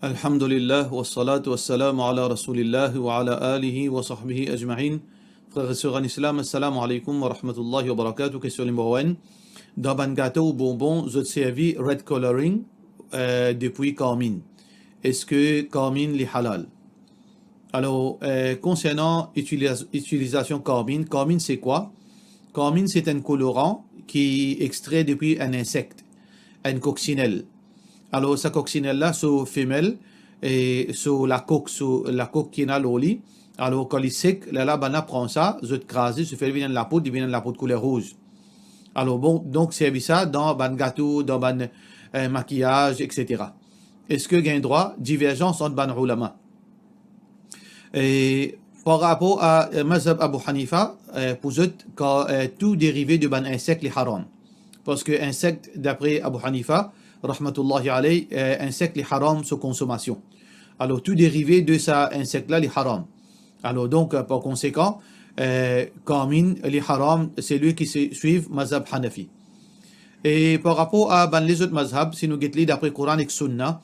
Alhamdulillah, wa salatu wa salam ala rasulillah wa ala alihi wa sahbihi ajma'in. Frères et sœurs en islam, assalamu alaikum wa rahmatullahi wa barakatuh. Question numéro 1. Dans ban gâteau ou bonbon, je te servi red coloring depuis Carmin. Est-ce que Carmin est halal? Alors, concernant utilisation Carmin, Carmin c'est quoi? Carmin c'est un colorant qui est extrait depuis un insecte, un coccinelle. Alors, sa coccinelle-là, c'est femelle, et sur la coque qui est dans l'oli. Alors, quand il est sec, là, on prend ça, je crase, je fais venir la poudre, il vient de la poudre couleur rouge. Alors, bon, donc, servi ça dans ban gâteau, dans ban maquillage, etc. Est-ce que il y a un droit? Divergence entre ban ulama. Et par rapport à Mazhab Abu Hanifa, pour eux, tout dérivé de ban insecte est haram. Parce que insecte, d'après Abu Hanifa, rahmatullahi alayhi, insecte est haram sous consommation. Alors tout dérivé de ça insecte là est haram. Alors donc par conséquent, Carmin est haram, c'est lui qui suit Mazhab Hanafi. Et par rapport à les autres mazhab, si nous guettons d'après Coran et Sunna,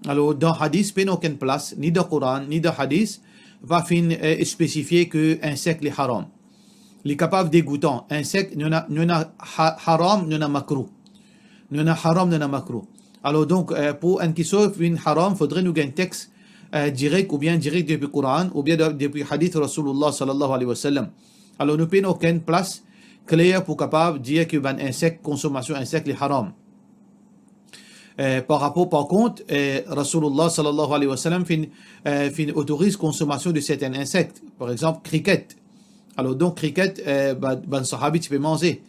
alors dans hadith, pas aucune place, ni dans Coran, ni dans hadith, va fin spécifier que insecte est haram. Il est capable dégoûtant. Insecte, nous na haram, nous na makruh. Nous na haram, nous na makruh. Alors donc, pour un qui soit une haram, il faudrait nous gagner un texte direct, ou bien direct depuis le Coran, ou bien depuis hadith Rasulullah sallallahu alayhi wa sallam. Alors nous n'avons aucune place claire pour capable dire que ben insecte, consommation insecte est haram. Par contre, Rasulullah sallallahu alayhi wa sallam autorise consommation de certains insectes. Par exemple, cricket. Alors donc, cricket, ben sahabi, tu peux manger.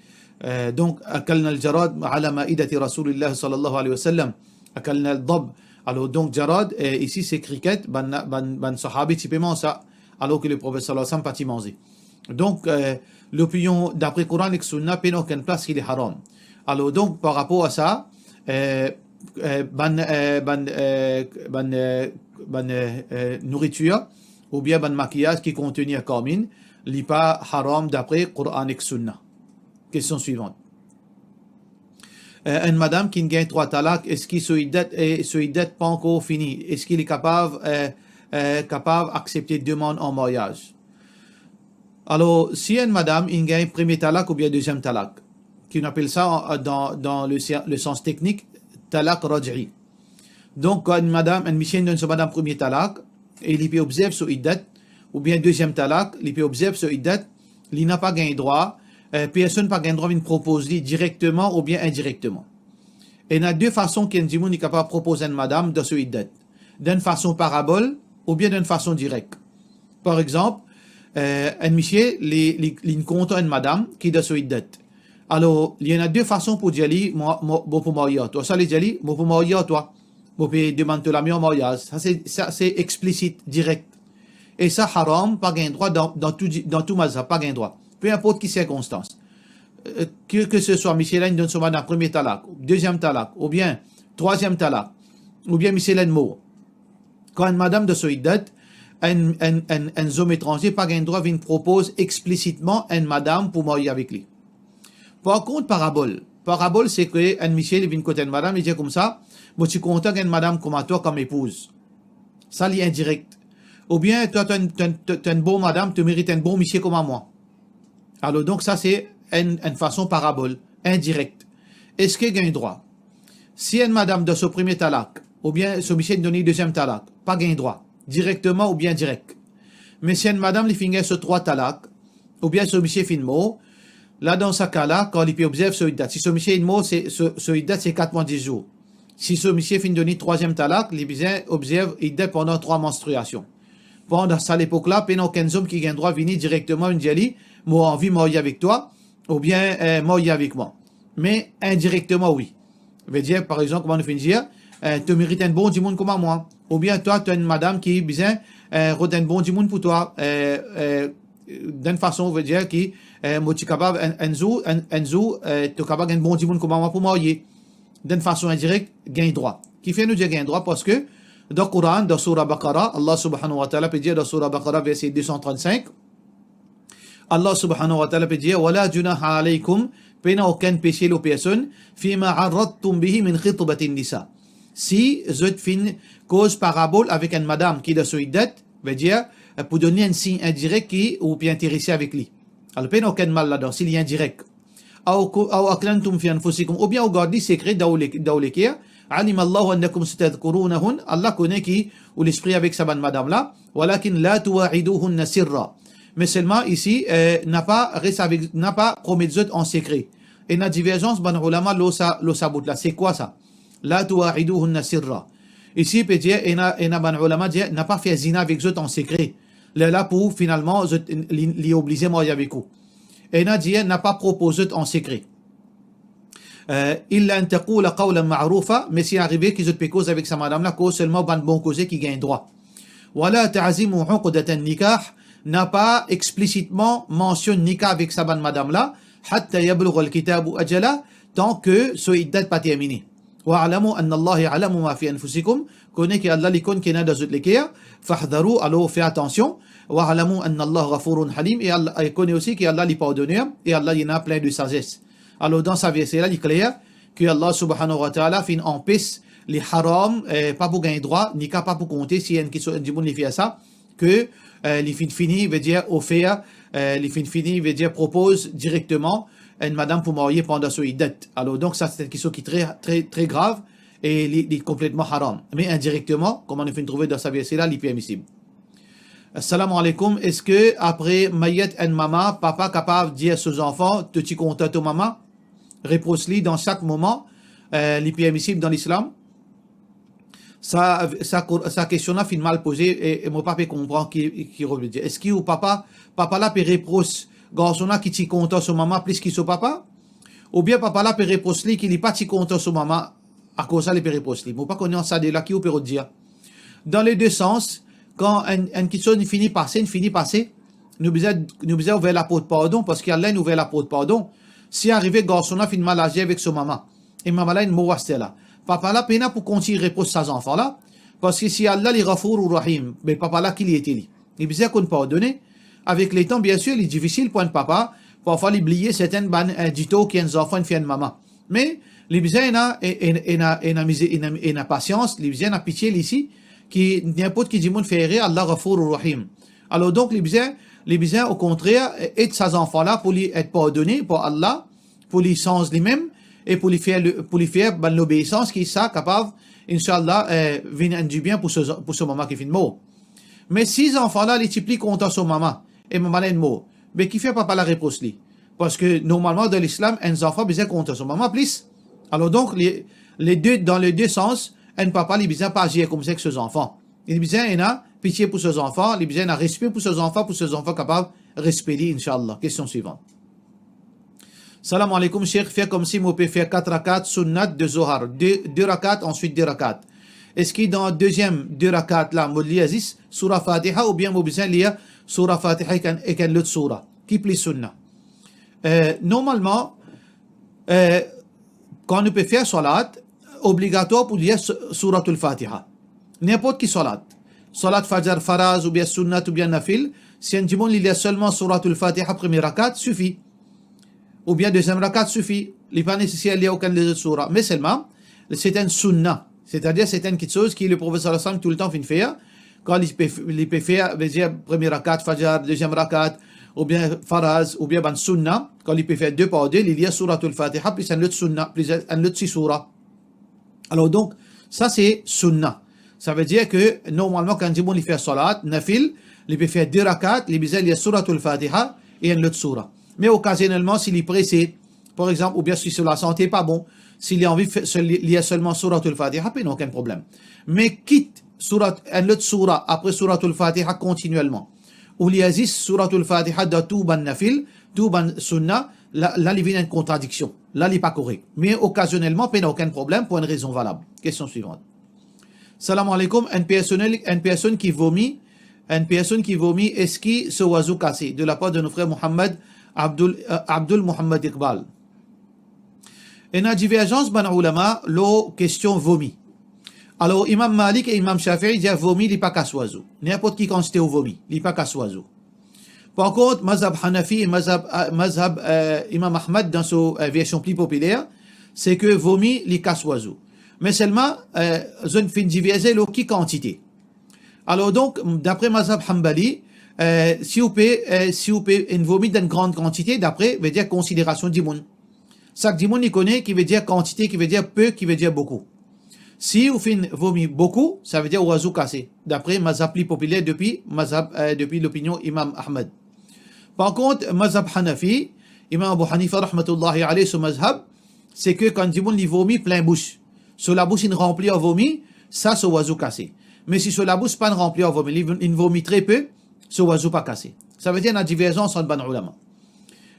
Donc, akalna al-jarad ala ma'idati Rasulillah sallallahu alayhi wa sallam. Akalna al-dab. Alors donc, jarad, ici c'est cricket, ban sahabi, tu peux manger ça. Alors que le prophète sallallahu alayhi wa sallam pas t'y manger. Donc, l'opinion d'après Coran et Sunna, n'a aucune place qu'il est haram. Alors donc, par rapport à ça, nourriture ou bien ban maquillage qui contient carmine, n'est pas haram d'après Coran et Sunna. Question suivante. Une madame qui gagne 3 talaks, est-ce qu'il n'est pas encore fini? Est-ce qu'il est capable d'accepter demande en mariage? Alors, si une madame gagne premier talak ou bien deuxième talak, qu'on appelle ça dans le sens technique, talak raj'i. Donc, quand une monsieur donne son madame premier talak, et il peut observer sur iddat, ou bien deuxième talak, il peut observer sur iddat, il n'a pas gagné droit, personne n'a pas gagné droit de proposer directement ou bien indirectement. Et il y a deux façons qu'un dimoun est capable de proposer à une madame de ce iddat. D'une façon parabole ou bien d'une façon directe. Par exemple, un monsieur, il compte une madame qui est de ce iddat. Alors, il y en a deux façons pour dire, moi, pour marier toi. Ça, les dire, moi, pour marier toi. Moi, pour demander la mienne en mariage. Ça, c'est explicite, direct. Et ça, haram, pas gain droit dans tout mazhab, pas gain droit. Peu importe qui circonstance. Que ce soit Michel donne son madame premier talak, deuxième talak, ou bien troisième talak, ou bien Michel mot. Quand une madame de Soïdat, un homme étranger, pas gain droit, vient propose explicitement une madame pour marier avec lui. Par contre, parabole. Parabole, c'est que un Michel vient côté une madame, il dit comme ça, moi, tu comptes une madame comme toi, comme épouse. Ça, c'est indirect. Ou bien, toi, tu as une bonne madame, tu mérites un bon monsieur comme moi. Alors, donc, ça, c'est une façon parabole, indirecte. Est-ce qu'il y a un droit? Si une madame de ce premier talak, ou bien ce monsieur donne deuxième talak, pas gain droit, directement ou bien direct. Mais si une madame lui finit ce 3 talak, ou bien ce monsieur fin mot, là, dans ce cas-là, quand il peut observer ce iddat, si ce monsieur fin mot, ce iddat, c'est 4 mois 10 jours. Si ce monsieur fin donner troisième talak, il observe iddat pendant 3 menstruations. Pendant cette époque-là, il n'y a aucun homme qui gagne droit de venir directement une diali, moi envie de marier avec toi, ou bien marier avec moi. Mais indirectement, oui. Je veux dire, par exemple, comment nous finissons dire, tu mérites un bon du monde comme moi. Ou bien toi, tu as une madame qui besoin un bon du monde pour toi. D'une façon, je veux dire, qui, moi, tu es capable, tu es capable un bon du monde comme moi pour marier. D'une façon indirecte, gain droit. Qui fait nous dire gain droit parce que, dans le Coran, dans Surah Baqarah, Allah subhanahu wa ta'ala peut dire dans Surah Baqarah, verset 235, Allah subhanahu wa ta'ala peut dire wala junaha alaykum, pena aucun péché aux personnes fima arradtum bihi min khitbatin nisa, Si zut fin cause parabole avec une madame qui de suidet, veut dire pour donner un signe indirect qui ou bien intéressé avec lui. Alors pas aucun mal là-dedans, s'il y a indirect. Ou aklantum fi anfusikum, ou bien au garder secret dans les kia. علم الله أنكم ستذكرونهن Allah connaît qui ou l'esprit avec sa madame là ولكن لا تواعدوهن سرا mais seulement ici n'a pas promis en secret et la divergence ban ulama lo sabut là c'est quoi ça لا تواعدوهن سرا ici peut dire et na ban ulama dire n'a pas fait zina avec eux en secret là pour finalement les obliger moi avec vous et na dit n'a pas proposé en secret إلا أن تقول قولا معروفا mais si arrivé qu'ils ont cause avec sa madame là cause seulement ban bon cause qui gagne droit ولا تعزموا عقدة النكاح n'a pas explicitement mentionné nikah avec sa madame là حتى يبلغ الكتاب أجله tant que ce iddat pas terminé واعلموا أن الله يعلم ما في أنفسكم connaît que Allah likon qui n'a dans les cas فاحذروا alors faites attention واعلموا أن الله غفور حليم et Allah connaît aussi que Allah est pardonneur et Allah il a plein de sagesse. Alors dans sa verset là, il est clair que Allah subhanahu wa ta'ala fin empêche les haram, pas pour gagner droit, ni pas pour compter si un qui du monde fait ça, que les fin fini veut dire offert, les fin fini veut dire propose directement une madame pour marier pendant son iddat. Alors donc ça c'est une question qui est très très très grave et il est complètement haram. Mais indirectement, comme on a fait trouver dans sa verset là, il est permissible. Assalamu alaikum, est-ce que après mayet en maman, papa capable de dire à ses enfants, tu comptes ton maman? Réponse-li dans chaque moment, les permissibles dans l'islam. Sa question là fin mal posée et mon papa comprend qui revient dire. Est-ce que papa là peut reproche garçon là qui t'y compte son maman plus qu'il son papa? Ou bien papa là peut reproche li qui n'est pas t'y compte son maman à cause ça les peut reproche li. Mon pas connaît ça de là qui ou peut dire. Dans les deux sens, quand un question finit passer, nous besoin ouvrir la porte pardon parce qu'Allah nous ouvert la porte pardon. Si arrivé garçon là fin mal agi avec son maman et maman là une mauvaise là papa là peine pour continuer reproche ses enfants là parce que si Allah li Ghafour ou Rahim mais papa là qui lui était li il besoin qu'on pardonner avec les temps bien sûr il est difficile pour un papa parfois oublier certaines ban dito qui un enfant fait une maman mais les besoin na patience les besoin na pitié ici qui n'importe qui dit monde fait Allah Ghafour ou Rahim alors donc les besoins au contraire aide ses enfants là pour lui être pardonné pour Allah pour lui sens lui-même et pour lui faire l'obéissance qui est capable inchallah venir du bien pour ce maman qui fait mort mais si les enfants là les typiques contre son maman et maman là est mort mais qui fait papa la réponse lui parce que normalement dans l'islam un enfant besoin contre son maman plus alors donc les deux dans les deux sens un papa il besoin pas agir comme ça que ses enfants il besoin pitié pour ses enfants, il besoin de respect pour ses enfants capables de respecter, Inch'Allah. Question suivante. Salam alaikum, Cheikh, fait comme si on peut faire 4 rakats sunnat de Zohar. 2 rakats, ensuite 2 rakats. Est-ce que dans le deuxième 2 rakats, là, on lit Aziz, surah Fatiha, ou bien on besoin de lire surah Fatiha et qu'un autre surah, qui plie sunnah. Normalement, quand on peut faire salat, obligatoire pour lire surah al-Fatiha. N'importe qui salat. Salat Fajr, Faraz, ou bien Sunnat, ou bien Nafil, si un dimon il y a seulement Surat al-Fatiha, premier rakat, suffit. Ou bien deuxième rakat, suffit. Il n'est pas nécessaire de lire aucun des autres surahs. Mais seulement, c'est un sunnah. C'est-à-dire, c'est une petite chose qui le professeur Hassan tout le temps fait faire. Quand il peut faire, premier rakat, Fajr, deuxième rakat, ou bien Faraz, ou bien ban sunnah, quand il peut faire 2 par 2, il y a Surat al-Fatiha, plus un autre sunnah, plus un autre 6 surahs. Alors donc, ça c'est sunnah. Ça veut dire que normalement quand il fait salat, nafil, il peut faire 2 rakats, il y a surat al-Fatiha et un autre surah. Mais occasionnellement, s'il est pressé, par exemple, ou bien si sur la santé pas bon, s'il a envie de lire seulement surat al-Fatiha, il n'y a aucun problème. Mais quitte un autre surah après surat al-Fatiha continuellement, ou il y a surat al-Fatiha de tout ban nafil, tout ban sunnah, là il vient une contradiction. Là, il n'est pas correct. Mais occasionnellement, il n'y a aucun problème pour une raison valable. Question suivante. Salam alaikum, une personne qui vomit, est-ce qu'il se oiseau cassé de la part de nos frères Muhammad Abdul Muhammad Iqbal. Et la divergence ban ulama, la question vomi. Alors Imam Malik et Imam Shafi'i disent vomi, il n'est pas casse oiseau. N'importe qui constate au vomi, il n'est pas casse oiseau. Par contre, Mazhab Hanafi et Mazhab Imam Ahmad dans sa version plus populaire, c'est que vomi, il casse oiseau. mais seulement, zone fin diviser l'eau qui quantité. Alors donc, d'après Mazhab Hanbali, si vous pouvez une vomi d'une grande quantité, d'après, veut dire considération du monde. Ça que du monde, il connaît, qui veut dire quantité, qui veut dire peu, qui veut dire beaucoup. Si vous faites vomi beaucoup, ça veut dire oiseau cassé. D'après Mazhab plus populaire depuis l'opinion Imam Ahmed. Par contre, Mazhab Hanafi, Imam Abu Hanifa, rahmatullahi alayhi, ce Mazhab, c'est que quand du monde, il vomit plein bouche. Sur la bouche, il remplit en vomi, ça, c'est oiseau cassé. Mais si sur la bouche, pas rempli en vomi, il vomit très peu, ce oiseau pas cassé. Ça veut dire la divergence entre ban ulama.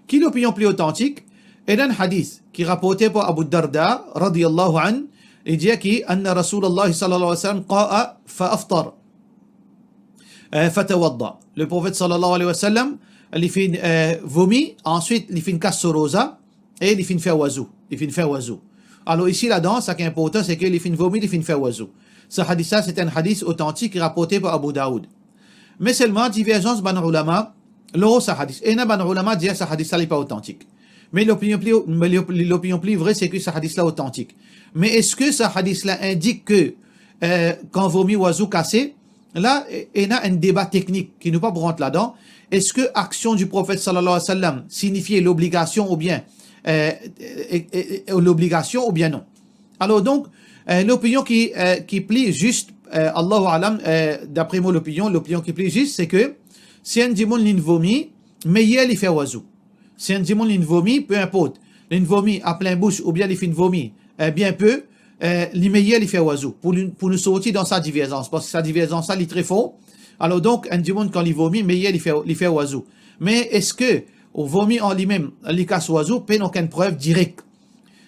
Qui est l'opinion plus authentique? Et un hadith qui est rapporté par Abu Darda, radiyallahu an, il dit qu'Anna Rasulallah sallallahu alayhi wa sallam qa'a fa'aftar fatawadda. Le prophète sallallahu alayhi wa sallam, il fait vomi, ensuite il fait une casse sur rosa et il fait une faire oiseau. Alors ici là-dedans, ce qui est important, c'est qu'il fait une vomi, il fait une faire oiseau. Ce hadith-là, c'est un hadith authentique rapporté par Abu Daoud. Mais seulement, divergence ban ulama, l'eau, ce hadith. Et ban ulama dit que ce hadith-là n'est pas authentique. Mais l'opinion plus vraie, c'est que ce hadith-là est authentique. Mais est-ce que ce hadith-là indique que quand vomit oiseau cassé, là, il y a un débat technique qui nous pas rentre là-dedans. Est-ce que action du prophète sallallahu alayhi wa sallam signifiait l'obligation ou bien non? Alors donc, l'opinion qui plie juste, Allahu alam, d'après moi l'opinion qui plie juste, c'est que si un dimon l'in vomit, mais il fait oiseau. Si un dimon l'in vomit, peu importe, l'in vomit à plein bouche ou bien il fait une vomit bien peu, l'immédiat il fait oiseau pour nous sortir dans sa divergence, parce que sa divergence ça il est très fort. Alors donc un dimon quand il vomit, mais il fait oiseau. Mais est-ce que au vomi en lui-même, il casse oiseau, pas aucune preuve directe.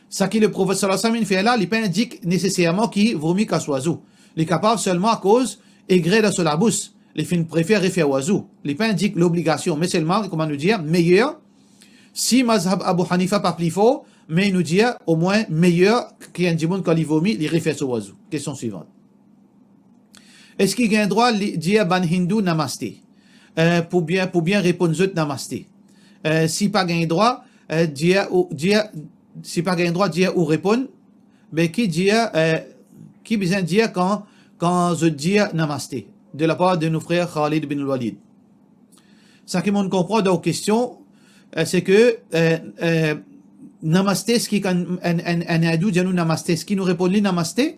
Ça qui le prophète sallallahu alayhi wa sallam fait là, il indique nécessairement qu'il vomit casse oiseau. Il est capable seulement à cause aigré dans la bouche. Les films préfèrent faire oiseau. Il indique l'obligation, mais seulement, comment nous dire, meilleur. Si Mazhab Abu Hanifa pas plus fort, mais il nous dit au moins meilleur qu'un dimon quand il vomit, il refait son oiseau. Question suivante. Est-ce qu'il a un droit de dire ban hindu namasté? Pour bien répondre zut namasté. Si pas un droit, dire ou répondre, mais qui besoin dire quand je dis namasté, de la part de nos frères Khalid bin Walid. Ça qui m'on comprend dans la question, c'est que namasté, ce qui quand un hindou dit nous namasté, ce qui nous répond namasté,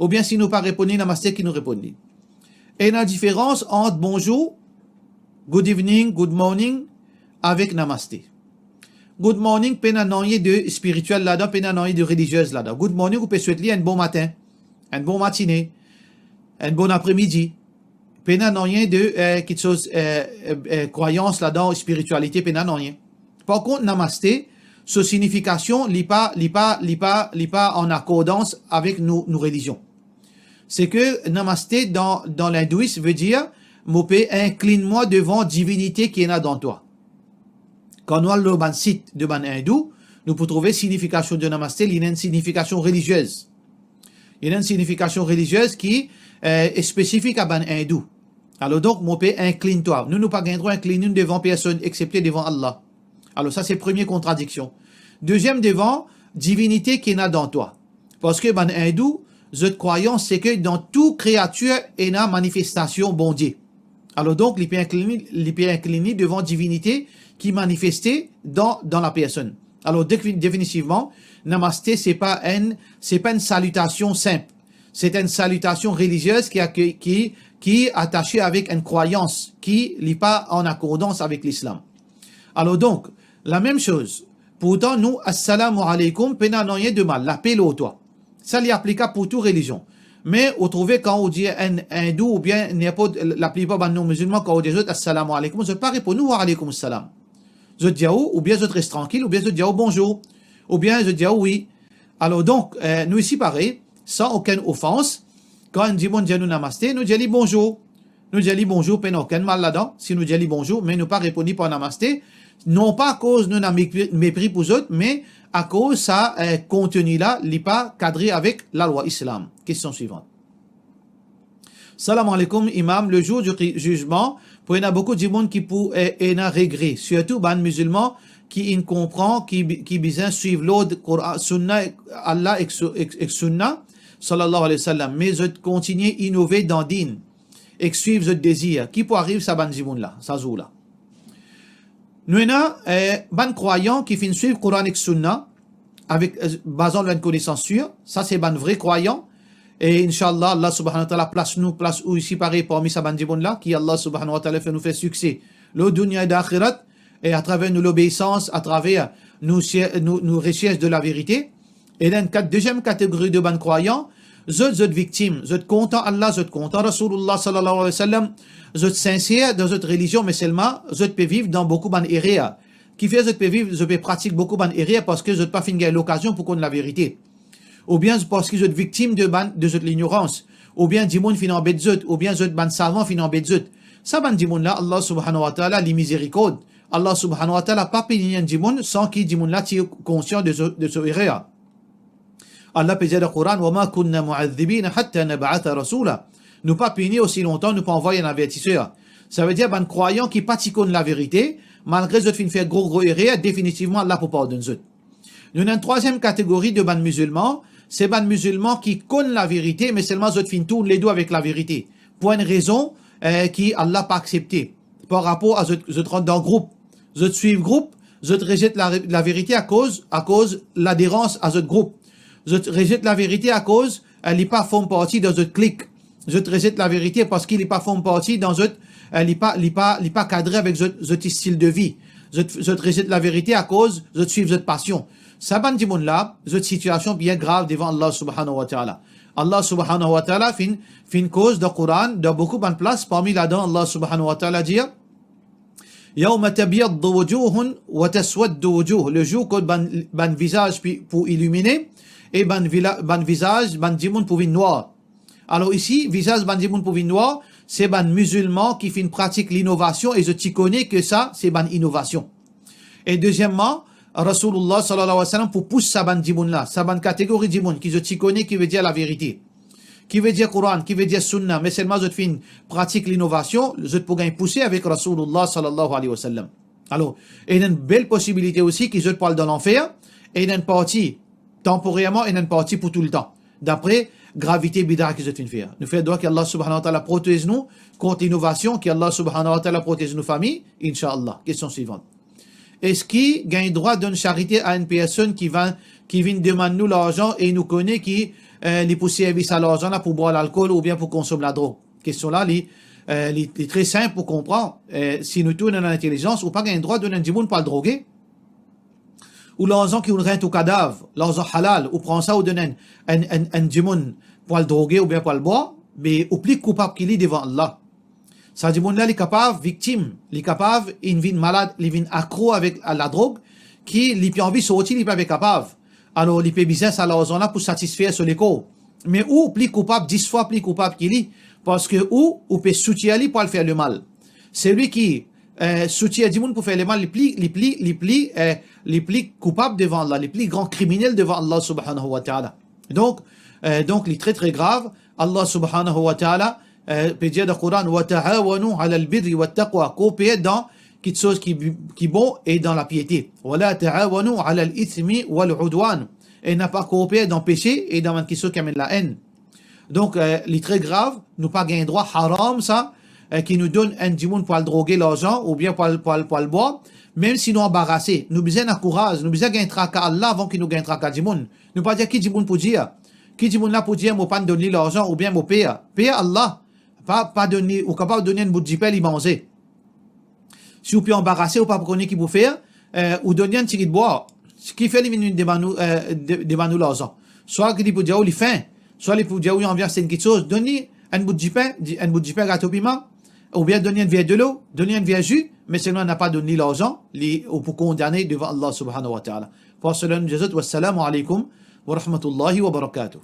ou bien si nous pas répondre namasté, qui nous répond. Et la différence entre bonjour, good evening, good morning, avec namasté. Good morning, pena noyer de spirituel là-dedans, pena noyer de religieuse là-dedans. Good morning, vous pouvez souhaiter un bon matin, un bon matinée, un bon après-midi. Pena noyer de quelque chose, croyance là-dedans, spiritualité, pena noyer. Par contre, namasté, sa signification n'est pas en accordance avec nos religions. C'est que namasté dans l'hindouisme veut dire, Mopé, incline-moi devant divinité qui est là dans toi. Quand nous allons dans le site de ban hindou, nous pouvons trouver signification de namasté, il y a une signification religieuse. Il y a une signification religieuse qui est spécifique à ban hindou. Alors donc, mon père, incline-toi. Nous pas gagnons incliner devant personne, excepté devant Allah. Alors ça, c'est première contradiction. Deuxième, devant divinité qui est là dans toi. Parce que ban hindou, notre croyance, c'est que dans toute créature, il y a une manifestation bon Dieu. Alors donc, il peut incliner devant divinité qui manifestait dans la personne. Alors définitivement, namasté, c'est pas une salutation simple. C'est une salutation religieuse qui est attachée avec une croyance qui n'est pas en accordance avec l'islam. Alors donc, la même chose. Pourtant, nous, assalamu alaikum, pena n'en de mal, l'appel au toi. Ça l'est applicable pour toute religion. Mais vous trouvez quand on dit un hindou ou bien la plupart de nos musulmans, quand on dit assalamu alaikum, je ne pas répondre wa alaikum salam. Je dis ou bien je reste tranquille, ou bien je dis bonjour, ou bien je dis oui. Alors donc, nous ici pareil, sans aucune offense, quand on dit bon Dieu nous namasté, nous disons bonjour. Nous disons bonjour, mais aucun mal là-dedans, si nous disons bonjour, mais nous pas répondu par namasté, non pas à cause de notre mépris pour eux autres, mais à cause ça contenu-là n'est pas cadré avec la loi islam. Question suivante. Salam alaikum, imam. Le jour du jugement, pour il y a beaucoup de monde qui pourrait un regret, surtout les musulmans qui ne comprend, qui besoin suivre l'ordre Coran, Sunna, Allah et Sunna, sallallahu alayhi wa sallam, mais je continue à innover dans din, et suivre ce désir, qui peut arriver à ban jimoun là, ça joue là. Nous avons ban croyants qui finissent suivre Coran et Sunna, avec, basant leur connaissance sûre, ça c'est ban vrai croyant, et Inch'Allah, Allah subhanahu wa ta'ala place où ici pareil parmi sa ban jimoun là, qui Allah subhanahu wa ta'ala fait nous faire succès, le dunya et d'akhirat, et à travers nous l'obéissance, à travers nous recherches de la vérité. Et dans la deuxième catégorie de ban croyants, vous êtes victime, vous êtes content Allah, vous êtes content Rasulullah sallallahu alayhi wa sallam, vous êtes sincère dans votre religion, mais seulement vous êtes vivre dans beaucoup ban erreurs. Qui fait que vous vivre, vous pratiquer beaucoup ban erreurs parce que vous n'êtes pas fini l'occasion pour connaître la vérité. Ou bien parce que vous êtes victime de l'ignorance. Ou bien du monde finit en bête, ou bien vous êtes ban savant finit en bête. Ça ban du monde là, Allah subhanahu wa ta'ala, les miséricordes. Allah subhanahu wa ta'ala pas pénir du monde sans qu'il du monde là soit conscient de ce erreur. Allah peut dire dans le Coran, وَمَا كُنَّا مُعَذِّبِينَ حَتَّى نَبْعَثَ رَسُولًا. Nous pas punir aussi longtemps, nous pas envoyer un avertisseur. Ça veut dire, ben, croyant qui pas la vérité, malgré ce fin faire gros erreur, définitivement, Allah pour pardonner. Nous avons une troisième catégorie de ban musulmans, c'est ban musulmans qui connaissent la vérité, mais seulement ils fin tournent les doigts avec la vérité. Pour une raison, qui Allah pas accepté. Par rapport à ce rentre dans le groupe. Je suivre groupe, je rejette la vérité à cause l'adhérence à ce groupe. Je rejette la vérité à cause elle n'est pas forme partie dans notre clique. Je rejette la vérité parce qu'il n'est pas forme partie dans notre elle n'est pas cadré avec notre style de vie. Je rejette la vérité à cause je suivre notre passion. Ça ban dit là, cette situation bien grave devant Allah subhanahu wa ta'ala. Allah subhanahu wa ta'ala fin cause dans le Coran dans beaucoup de places parmi là-dedans Allah subhanahu wa ta'ala dit يوم تبيض وجوه وتسود وجوه, le jour que ban visage pour illuminer et ban visage ban dimoun pour vin noir. Alors ici visage ban dimoun pour vin noir, c'est ban musulman qui fin pratique l'innovation et je t'y connais que ça c'est ban innovation. Et deuxièmement Rasulullah sallallahu alayhi wa sallam pour pousser sa ban dimoun là, sa ban catégorie dimoun qui je t'y connais qui veut dire la vérité. Qui veut dire Coran, qui veut dire Sunna, mais seulement je fin pratique l'innovation, je peux gagner pousser avec Rasulullah sallallahu alayhi wa sallam. Alors, il y a une belle possibilité aussi qui je parle dans l'enfer, et il y a une partie temporairement, et il y a une partie pour tout le temps. D'après gravité bid'a que je fin faire. Nous faisons qu'Allah subhanahu wa ta'ala protège nous contre l'innovation, qu'Allah subhanahu wa ta'ala protège nos familles, Inch'Allah. Question suivante. Est-ce qu'il gagne droit d'une charité à une personne qui vient demander nous l'argent et nous connaît qui les poussières à l'argent là pour boire l'alcool ou bien pour consommer la drogue? Question là, est très simple pour comprendre. Si nous tournons dans l'intelligence, ou pas gagne droit de donner un monde pas le droguer. Ou l'argent qui nous rend au cadavre, l'argent halal, ou prend ça ou donne un djimoun pour le droguer ou bien pour le boire, mais au plus coupable qu'il est devant Allah. Ça dit, là, il est capable, victime, il est capable, il vient malade, il vient accro avec la drogue, qui, il peut envie de sortir, il peut être capable. Alors, il peut business à l'argent là pour satisfaire sur l'écho. Mais ou, plus coupable, 10 fois plus coupable qu'il est, parce que ou peut soutenir lui pour le faire le mal. C'est lui qui, soutient du monde pour faire le mal, les plus coupables devant Allah, les plus grands criminels devant Allah subhanahu wa ta'ala. Donc, il est très très grave. Allah subhanahu wa ta'ala, peut dire dans le Coran, wa ta'awanu ala al-birri wa taqwa, coopérer dans quelque chose qui bon et dans la piété. Wa la ta'awanu ala al-ithmi wal udwan, et n'a pas coopéré dans le péché et dans quelque chose qui amène la haine. Donc, il est très grave, nous pas gagner droit haram ça, qui nous donne un dimoun pour le droguer l'argent ou bien pour le boire, même si nous embarrassés. Nous besoin de courage, nous besoin de gagner traka Allah avant qu'il nous gagne traka dimoun. Nous pas dire qui dimoun pour dire. Qui dimoun là pour dire, moi pas donner l'argent ou bien moi payer. Payer Allah. Pas donner, ou capable de donner une bout de jipel, il manger. Si vous pouvez embarrasser ou pas pour connaître qui vous faire, ou donner un petit de boire. Ce qui fait les minutes de nous l'argent. Soit qu'il peut dire, il faim. Soit il peut dire, oui, on vient, c'est une petite chose. Donnez un bout de jipel gâteau piment. Ou bien donner un verre de l'eau, donner un verre de jus, mais seulement on n'a pas donné l'argent, ou pour condamner devant Allah subhanahu wa ta'ala. Pour cela, nous disons, wassalamu alaikum wa rahmatullahi wa barakatuh.